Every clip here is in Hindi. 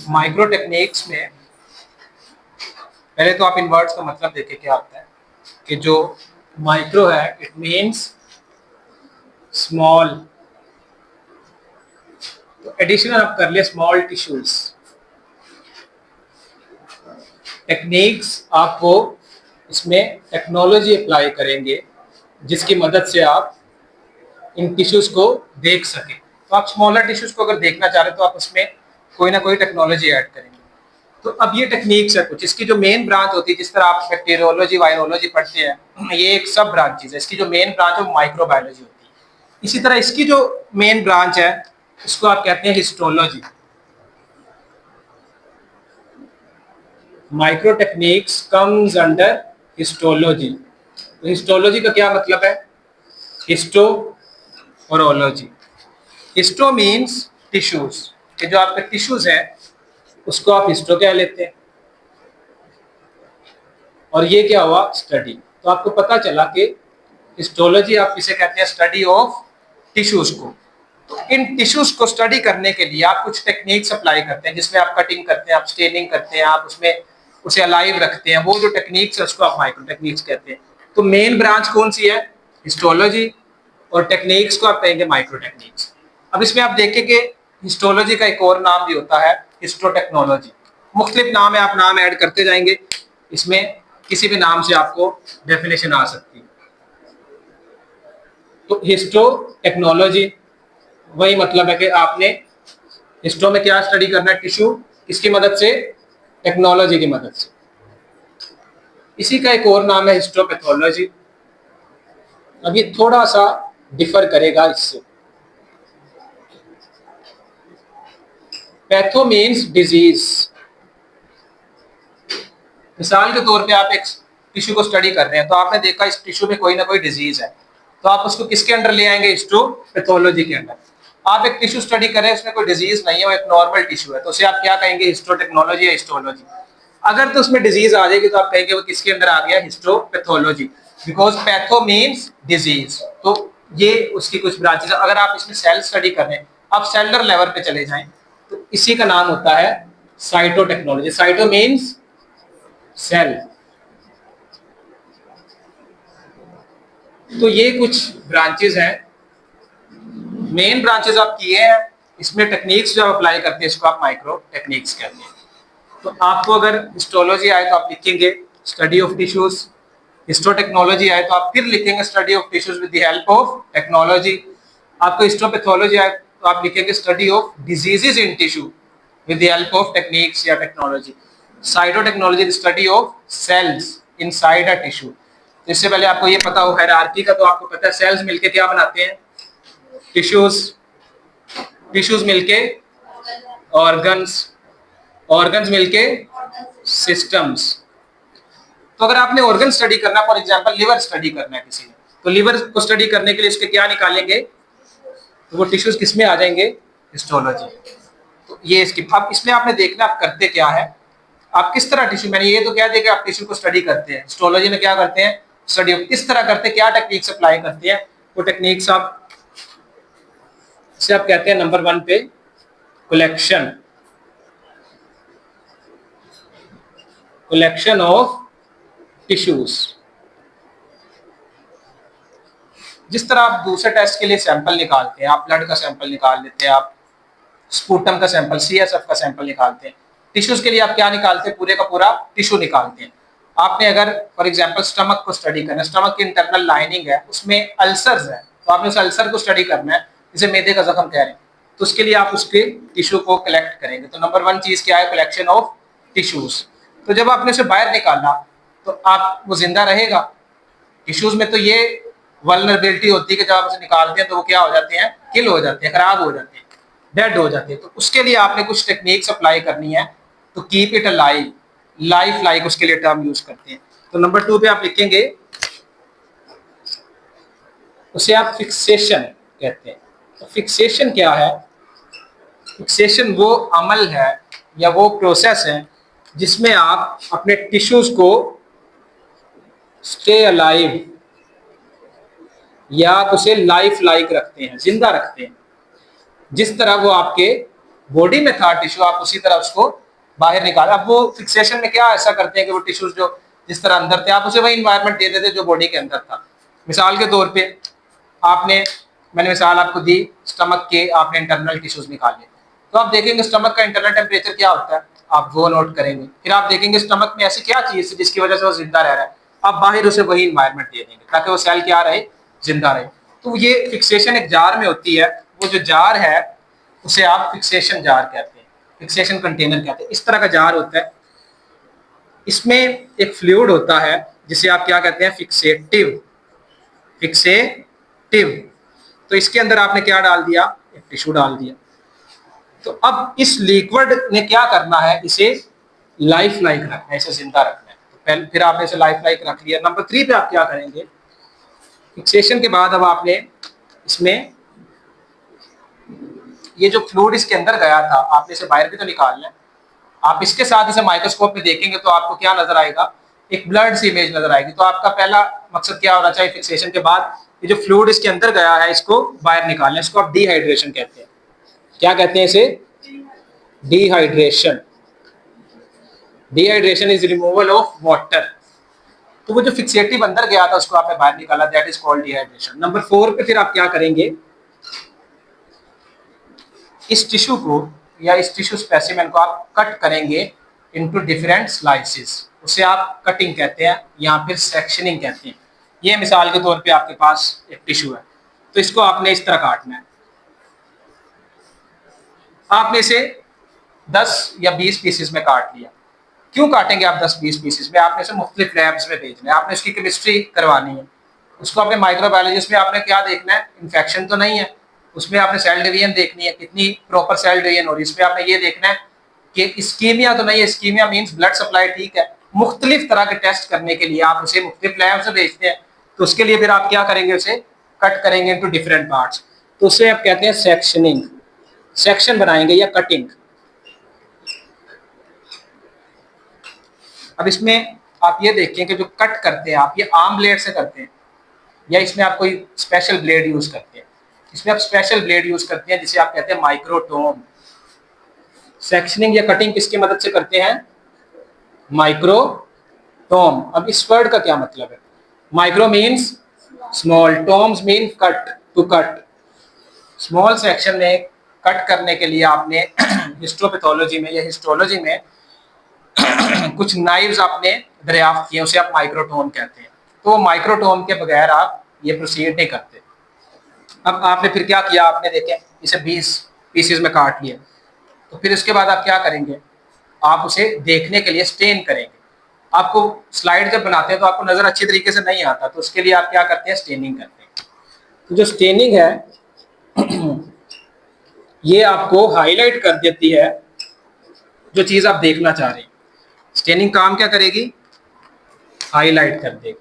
माइक्रो टेक्निक्स में पहले तो आप इन वर्ड्स का मतलब देखें क्या होता है कि जो माइक्रो है इट मीन्स स्मॉल, तो एडिशनल आप कर लिए स्मॉल टिश्यूज। टेक्निक्स आपको इसमें टेक्नोलॉजी अप्लाई करेंगे जिसकी मदद से आप इन टिश्यूज को देख सकें। तो आप स्मॉलर टिश्यूज को अगर देखना चाह रहे हैं तो आप उसमें कोई ना कोई टेक्नोलॉजी ऐड करेंगे। तो अब ये टेक्निक्स है कुछ, इसकी जो मेन ब्रांच होती है, जिस तरह आप बैक्टीरियोलॉजी वायरोलॉजी पढ़ते हैं, ये एक सब ब्रांचेज है। इसकी जो मेन ब्रांच है वो माइक्रोबायोलॉजी होती है। इसी तरह इसकी जो मेन ब्रांच है इसको आप कहते हैं histology. Micro techniques comes under histology. तो हिस्टोलॉजी का क्या मतलब है? हिस्टो और ओलॉजी। हिस्टो मीन्स टिश्यूज, कि जो आपके टिश्यूज हैं उसको आप हिस्टो कह लेते हैं। और ये क्या हुआ? स्टडी। तो आपको पता चला कि हिस्टोलॉजी आप इसे कहते हैं स्टडी ऑफ टिश्यूज को। तो इन टिश्यूज को स्टडी करने के लिए आप कुछ टेक्निक्स अप्लाई करते हैं, जिसमें आप कटिंग करते हैं, आप स्टेनिंग करते हैं, आप उसमें उसे अलाइव रखते हैं। वो जो टेक्निक्स है उसको आप माइक्रो टेक्निक्स कहते हैं। तो मेन ब्रांच कौन सी है? हिस्टोलॉजी। और टेक्निक्स को आप कहेंगे माइक्रो टेक्निक्स। अब इसमें आप देखें कि हिस्टोलॉजी का एक और नाम भी होता है हिस्टोटेक्नोलॉजी। मुख्तलिफ नाम है, आप नाम ऐड करते जाएंगे, इसमें किसी भी नाम से आपको डेफिनेशन आ सकती है। तो हिस्टो टेक्नोलॉजी वही मतलब है कि आपने हिस्टो में क्या स्टडी करना है? टिश्यू। किसकी मदद से? टेक्नोलॉजी की मदद से। इसी का एक और नाम है हिस्टोपैथोलॉजी। अब ये थोड़ा सा डिफर करेगा इससे। Patho means disease. मिसाल के तौर पे आप एक टिश्यू को स्टडी कर रहे हैं, तो आपने देखा इस टिश्यू में कोई ना कोई डिजीज है, तो आप उसको किसके अंडर ले आएंगे? हिस्टोपैथोलॉजी के अंडर। आप एक टिश्यू स्टडी कर रहे हैं, उसमें कोई डिजीज नहीं है, वो एक नॉर्मल टिश्यू है, तो उसे आप क्या कहेंगे? हिस्टोटेक्नोलॉजी या हिस्टोलॉजी। अगर तो उसमें डिजीज आ जाएगी तो आप कहेंगे वो किसके अंदर आ गया? Histopathology, because patho means disease. तो ये उसकी कुछ ब्रांचेस। अगर आप इसमें सेल स्टडी कर रहे हैं, आप सेलर लेवल पे चले जाएं, तो इसी का नाम होता है साइटोटेक्नोलॉजी। Cyto means cell. तो ये कुछ ब्रांचेस हैं, मेन ब्रांचेस आप किए हैं। इसमें टेक्निक्स जो आप अप्लाई करते हैं इसको आप माइक्रो टेक्निक्स कहते हैं। तो आपको अगर हिस्टोलॉजी आए तो आप लिखेंगे स्टडी ऑफ टिश्यूज। हिस्टोटेक्नोलॉजी आए तो आप फिर लिखेंगे study of tissues with the help of technology. आपको हिस्टोपैथोलॉजी आए तो आप लिखेंगे study of diseases in tissue with the help of techniques या technology. Cytotechnology study of cells inside a tissue. तो इससे पहले आपको ये पता हो हायरार्की का, तो आपको पता है सेल्स मिलके क्या बनाते हैं? टिश्यूज। टिश्यूज मिलके ऑर्गन्स, ऑर्गन्स मिलके सिस्टम्स। तो अगर आपने ऑर्गन स्टडी करना, फॉर एग्जांपल लिवर स्टडी करना है किसी ने, तो लिवर को स्टडी करने के लिए उसके क्या निकालेंगे? तो वो टिश्यूज किस में आ जाएंगे? हिस्टोलॉजी। तो ये इसकी। अब इसमें आपने देखना आप करते क्या है, आप किस तरह टिश्यू, मैंने ये तो कह दिया कि आप टिश्यू को स्टडी करते हैं। हिस्टोलॉजी में क्या करते हैं? स्टडी किस तरह करते हैं, क्या टेक्निक्स अप्लाई करते हैं। वो टेक्निक्स आप आप कहते हैं नंबर 1 पे कलेक्शन। Collection of tissues. जिस तरह आप दूसरे टेस्ट के लिए सैंपल निकालते हैं, आप ब्लड का सैंपल निकाल लेते हैं, आप स्पूटम का सैंपल, सीएसएफ का सैंपल निकालते हैं। टिश्यूज के लिए आप क्या निकालते हैं? पूरे का पूरा टिश्यू निकालते हैं। आपने अगर फॉर एग्जांपल स्टमक को स्टडी करना है, स्टमक की इंटरनल लाइनिंग है, उसमें अल्सर्स है, तो आपने उस अल्सर को स्टडी करना है, जिसे मैदे का जख्म कह रहे हैं, तो उसके लिए आप उसके टिश्यू को कलेक्ट करेंगे। तो नंबर 1 चीज क्या है? Collection of tissues. तो जब आपने उसे बाहर निकाला तो आप वो जिंदा रहेगा? टिश्यूज में तो ये वल्नरेबिलिटी होती है कि जब आप उसे निकालते हैं तो वो क्या हो जाते हैं? किल हो जाते हैं, खराब हो जाते हैं, डेड हो जाते हैं। तो उसके लिए आपने कुछ टेक्निक्स अप्लाई करनी है, तो keep it alive, life like, उसके लिए टर्म यूज करते हैं। तो नंबर 2 पे आप लिखेंगे, उसे आप फिक्सेशन कहते हैं। तो फिक्सेशन क्या है? फिक्सेशन वो अमल है या वो प्रोसेस है जिसमें आप अपने टिश्यूज को स्टे अलाइव या आप उसे लाइफ लाइक रखते हैं, जिंदा रखते हैं। जिस तरह वो आपके बॉडी में था टिश्यू, आप उसी तरह उसको बाहर निकाल। अब वो फिक्सेशन में क्या ऐसा करते हैं कि वो टिश्यूज जो जिस तरह अंदर थे, आप उसे वही इन्वायरमेंट दे देते जो बॉडी के अंदर था। मिसाल के तौर पे मैंने मिसाल आपको दी, स्टमक के आपने इंटरनल टिश्यूज निकाले, तो आप देखेंगे स्टमक का इंटरनल टेम्परेचर क्या होता है, आप वो नोट करेंगे। फिर आप देखेंगे स्टमक में ऐसी क्या चीज है जिसकी वजह से वो जिंदा रह रहा है, आप बाहर उसे वही इन्वायरमेंट दे देंगे ताकि वो सेल क्या रहे, जिंदा रहे। तो ये फिक्सेशन एक जार में होती है, वो जो जार है उसे आप फिक्सेशन जार कहते हैं, फिक्सेशन कंटेनर कहते हैं। इस तरह का जार होता है, इसमें एक फ्लूइड होता है जिसे आप क्या कहते हैं, फिक्सेटिव। फिक्सेटिव, तो इसके अंदर आपने क्या डाल दिया, एक टिश्यू डाल दिया। तो अब इस लिक्विड ने क्या करना है, इसे लाइफ लाइक रखना है, इसे जिंदा रखना है। तो पहले फिर आपने इसे लाइफ लाइक रख लिया। नंबर 3 पे आप क्या करेंगे, फिक्सेशन के बाद अब आपने इसमें ये जो फ्लूइड इसके अंदर गया था, आपने इसे बाहर भी तो निकालना है। आप इसके साथ इसे माइक्रोस्कोप में देखेंगे तो आपको क्या नजर आएगा, एक ब्लड सी इमेज नजर आएगी। तो आपका पहला मकसद क्या होना चाहिए, फिक्सेशन के बाद ये जो फ्लूइड इसके अंदर गया है इसको बाहर निकालना है। इसको आप डिहाइड्रेशन कहते हैं। क्या कहते हैं इसे, dehydration. Dehydration is removal of water. तो वो जो फिक्सेटिव अंदर गया था उसको आपने बाहर निकाला, that is called dehydration. Number 4 पे फिर आप क्या करेंगे, इस टिश्यू को या इस टिश्यू स्पेसिमेन को आप कट करेंगे इनटू डिफरेंट स्लाइसेस, उसे आप कटिंग कहते हैं या फिर सेक्शनिंग कहते हैं। ये मिसाल के तौर पे आपके पास एक टिश्यू है, तो इसको आपने इस तरह काटना है। आपने इसे 10 या 20 पीसेस में काट लिया। क्यों काटेंगे आप 10-20 पीसेस में, आपने इसे मुख्तलिफ लैब्स में भेजना है, आपने उसकी केमिस्ट्री करवानी है, उसको अपने माइक्रोबायोलॉजिस्ट में आपने क्या देखना है, इन्फेक्शन तो नहीं है, उसमें आपने सेल डिवीजन देखनी है, कितनी प्रॉपर सेल डिवीजन हो रही है, इसमें आपने ये देखना है कि इस्कीमिया तो नहीं है, इस्कीमिया मीन्स ब्लड सप्लाई ठीक है। मुख्तलिफ तरह के टेस्ट करने के लिए आप उसे मुख्तलिफ लैब से भेजते हैं, तो उसके लिए फिर आप क्या करेंगे, उसे कट करेंगे इनटू डिफरेंट पार्ट्स, तो उसे आप कहते हैं सेक्शनिंग, सेक्शन बनाएंगे या कटिंग। अब इसमें आप ये देखिए कि जो कट करते हैं आप, ये आर्म ब्लेड से करते हैं या इसमें आप कोई स्पेशल ब्लेड यूज करते हैं। इसमें आप स्पेशल ब्लेड यूज करते हैं जिसे आप कहते हैं माइक्रोटोम। सेक्शनिंग या कटिंग किसकी मदद से करते हैं, माइक्रोटोम। अब इस वर्ड का क्या मतलब है, micro means small, tomes mean cut, to cut. Small section में कट करने के लिए आपने हिस्टोपैथोलॉजी में या हिस्टोलॉजी में कुछ नाइव्स आपने दरियाफ्त किए, उसे आप माइक्रोटोम कहते हैं। तो माइक्रोटोम के बगैर आप ये प्रोसीड नहीं करते। अब आपने फिर क्या किया, आपने देखे इसे 20 पीसेस में काट लिया, तो फिर उसके बाद आप क्या करेंगे, आप उसे देखने के लिए स्टेन करेंगे। आपको स्लाइड जब बनाते हैं तो आपको नजर अच्छी तरीके से नहीं आता, तो उसके लिए आप क्या करते हैं, स्टेनिंग करते हैं। तो जो स्टेनिंग है ये आपको हाईलाइट कर देती है जो चीज आप देखना चाह रहे हैं। स्टेनिंग काम क्या करेगी, हाईलाइट कर देगी।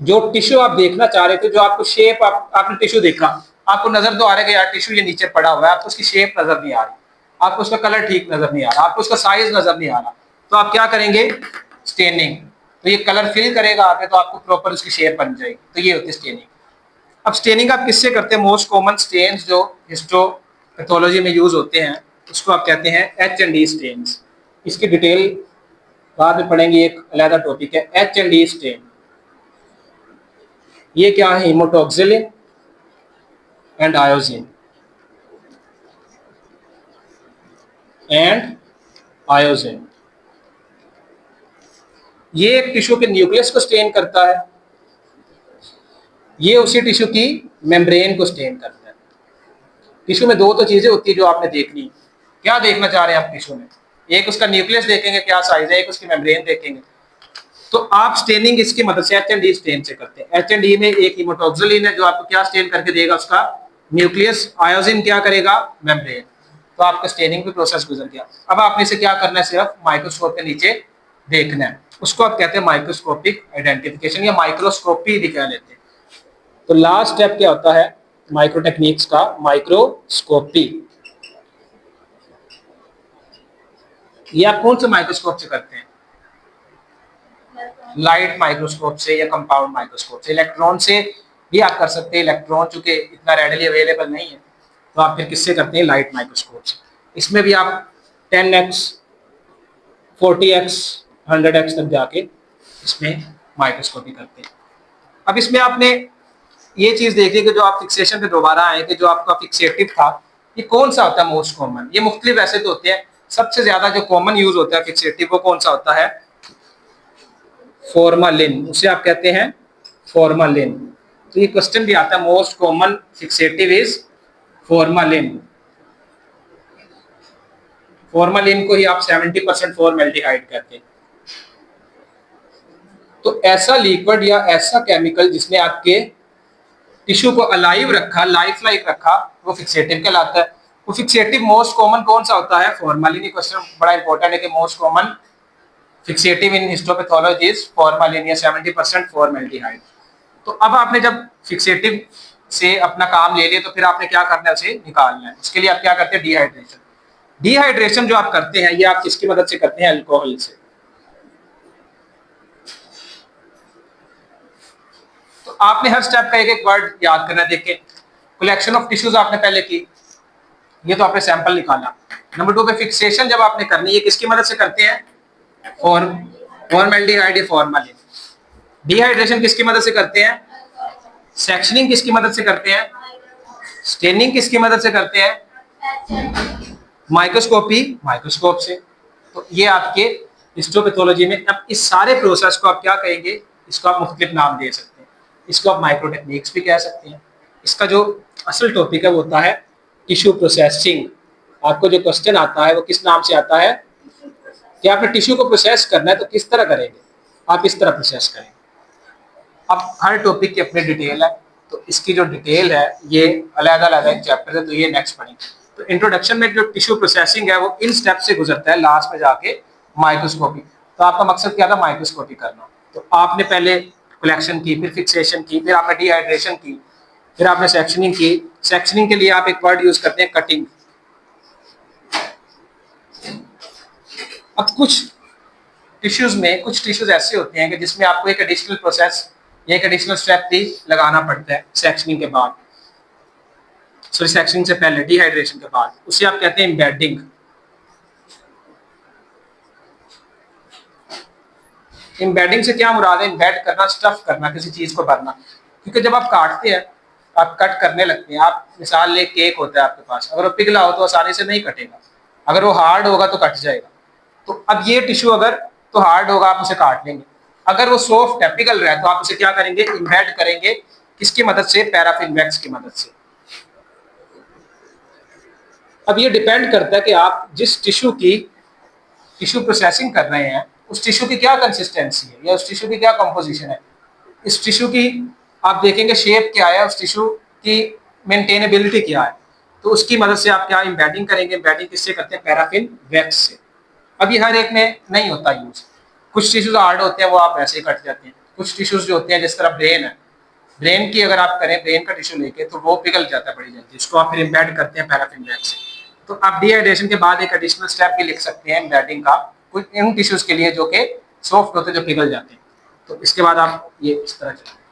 जो टिश्यू आप देखना चाह रहे थे, जो आपको शेप आपने टिश्यू देखा, आपको नजर तो आ रहा है कि यार टिश्यू ये नीचे पड़ा हुआ है, आपको उसकी शेप नजर नहीं आ रही, आपको उसका कलर ठीक नजर नहीं आ रहा, आपको उसका साइज नजर नहीं आ रहा, तो आप क्या करेंगे, स्टेनिंग। तो ये कलर फिल करेगा आगे, तो आपको प्रॉपर उसकी शेप बन जाएगी। तो ये होती है स्टेनिंग। अब स्टेनिंग आप किससे करते हैं, मोस्ट कॉमन स्टेन्स जो हिस्टोपैथोलॉजी में यूज होते हैं उसको आप कहते हैं H&E स्टेन्स। इसकी डिटेल बाद में पढ़ेंगे, एक अलग टॉपिक है H&E स्टेन। ये क्या है, हेमोटॉक्सिलिन एंड आयोजिन, ये एक टिश्यू के न्यूक्लियस को स्टेन करता है, ये उसी टिश्यू की मेम्ब्रेन को स्टेन करता है। टिश्यू में दो तो चीजें होती है जो आपने देखनी, क्या देखना चाह रहे हैं आप टिश्यू में, एक उसका न्यूक्लियस देखेंगे क्या साइज है, एक उसकी मेम्ब्रेन देखेंगे। तो आप स्टेनिंग इसकी मदद से H&E स्टेन से करते हैं। H&E में एक हेमोटॉक्सिलिन है जो आपको क्या स्टेन करके देगा, उसका न्यूक्लियस, आयोजिन क्या करेगा, मेम्ब्रेन। तो आपका स्टेनिंग भी प्रोसेस गुजर गया। अब आपने इसे क्या करना है, सिर्फ माइक्रोस्कोप के नीचे देखना है, उसको आप कहते हैं माइक्रोस्कोपिक आइडेंटिफिकेशन या माइक्रोस्कोपी भी कह लेते हैं। तो लास्ट स्टेप क्या होता है माइक्रो टेक्निक्स का, माइक्रोस्कोपी। ये आप कौन से माइक्रोस्कोप से करते हैं, लाइट माइक्रोस्कोप से या कंपाउंड माइक्रोस्कोप से, इलेक्ट्रॉन से भी आप कर सकते हैं। इलेक्ट्रॉन चूंकि इतना रेडली अवेलेबल नहीं है, तो आप फिर किससे करते हैं, लाइट माइक्रोस्कोप से। इसमें भी आप 10x 40x 100x तक जाके इसमें माइक्रोस्कोपी करते हैं। अब इसमें आपने ये चीज देखी कि जो आप फिक्सेशन पे दोबारा आए कि जो आपका फिक्सेटिव था, ये कौन सा होता है मोस्ट कॉमन। ये मुख्तलिफ ऐसे तो होते हैं, सबसे ज्यादा जो कॉमन यूज होता है फिक्सेटिव वो कौन सा होता है, फॉर्मालिन, उसे आप कहते हैं फॉर्मालिन। तो ये क्वेश्चन भी आता है, most common fixative is formalin. Formalin को ही आप 70% फॉर्मेल्डिहाइड कहते हैं। तो ऐसा लिक्विड या ऐसा केमिकल जिसने आपके टिश्यू को अलाइव रखा, लाइफ लाइक रखा, वो फिक्सेटिव कहलाता है। वो फिक्सेटिव मोस्ट कॉमन कौन सा होता है, फॉर्मालिन। ये क्वेश्चन बड़ा इंपॉर्टेंट है कि most common fixative in histopathology is formalin या 70% फॉर्मेल्डिहाइड। तो अब आपने जब फिक्सेटिव से अपना काम ले लिया, तो फिर आपने क्या करना है, उसे निकालना है। उसके लिए आप क्या करते हैं, डिहाइड्रेशन। डिहाइड्रेशन जो आप करते हैं, ये आप किसकी मदद से करते हैं, अल्कोहल से। तो आपने हर स्टेप का एक एक वर्ड याद करना है। देखिए, कलेक्शन ऑफ टिश्यूज आपने पहले की, ये तो आपने सैंपल निकाला। नंबर 2 पे फिक्सेशन जब आपने करनी है, किसकी मदद से करते हैं, फॉर्मेल्डिहाइड या फॉर्मालिन। डिहाइड्रेशन किसकी मदद से करते हैं, सेक्शनिंग किसकी मदद से करते हैं, स्टेनिंग किसकी मदद से करते हैं, माइक्रोस्कोपी, माइक्रोस्कोप से। तो ये आपके हिस्टोपैथोलॉजी में। अब इस सारे प्रोसेस को आप क्या कहेंगे, इसको आप मुख्तलिफ नाम दे सकते हैं। इसको आप माइक्रो टेक्निक्स भी कह सकते हैं। इसका जो असल टॉपिक है वो होता है टिश्यू प्रोसेसिंग। आपको जो क्वेश्चन आता है वो किस नाम से आता है, कि आपने टिश्यू को प्रोसेस करना है तो किस तरह करेंगे, आप इस तरह प्रोसेस करेंगे। अब हर टॉपिक की अपनी डिटेल है, तो इसकी जो डिटेल है ये अलग-अलग चैप्टर है, तो ये नेक्स्ट पढ़ेंगे। तो इंट्रोडक्शन में जो टिश्यू प्रोसेसिंग है वो इन स्टेप से गुजरता है, लास्ट में जाके माइक्रोस्कोपी। तो आपका मकसद क्या था, माइक्रोस्कोपी करना। तो आपने पहले कलेक्शन की, फिर फिक्सेशन की, फिर आपने डिहाइड्रेशन की, फिर आपने सेक्शनिंग की। सेक्शनिंग के लिए आप एक वर्ड यूज करते हैं, कटिंग। अब कुछ टिश्यूज में, कुछ टिश्यूज ऐसे होते हैं कि जिसमें आपको एक एडिशनल प्रोसेस, एक एडिशनल स्टेप भी लगाना पड़ता है सेक्शनिंग के बाद, सॉरी सेक्शनिंग से पहले, डिहाइड्रेशन के बाद। उसे आप कहते हैं एम्बेडिंग। एम्बेडिंग से क्या मुराद है, एम्बेड करना, स्टफ करना, किसी चीज को भरना। क्योंकि जब आप काटते हैं, आप कट करने लगते हैं, आप मिसाल ले, केक होता है आपके पास, अगर वो पिघला हो तो आसानी से नहीं कटेगा, अगर वो हार्ड होगा तो कट जाएगा। तो अब ये टिश्यू अगर तो हार्ड होगा, आप उसे काट लेंगे। अगर वो सॉफ्ट है, पिघल रहा है, तो आप उसे क्या करेंगे, इम्बेड करेंगे। किसकी मदद से, पैराफिन वैक्स की मदद से। अब ये डिपेंड करता है कि आप जिस टिश्यू की टिश्यू प्रोसेसिंग कर रहे हैं, उस टिश्यू की क्या कंसिस्टेंसी है या उस टिश्यू की क्या कंपोजिशन है। इस टिश्यू की आप देखेंगे शेप क्या है, उस टिश्यू की मेंटेनेबिलिटी क्या है, तो उसकी मदद से आप क्या एम्बेडिंग करेंगे। एम्बेडिंग किससे करते हैं, पैराफिन वैक्स से। अब ये हर एक में नहीं होता यूज। कुछ टिश्यूज हार्ड होते हैं, वो आप वैसे ही कट जाते हैं। कुछ टिश्यूज जो होते हैं, जिस तरह ब्रेन है, ब्रेन की अगर आप करें, ब्रेन का टिश्यू लेके, तो वो पिघल जाता है बड़ी जल्दी, इसको आप फिर एम्बेड करते हैं पैराफिन वैक्स से। तो आप डिहाइड्रेशन के बाद एक एडिशनल स्टेप भी लिख सकते हैं एम्बेडिंग का, कुछ इन टिश्यूज के लिए जो कि सॉफ्ट होते हैं, जो पिघल जाते हैं। तो इसके बाद आप ये इस तरह चलें।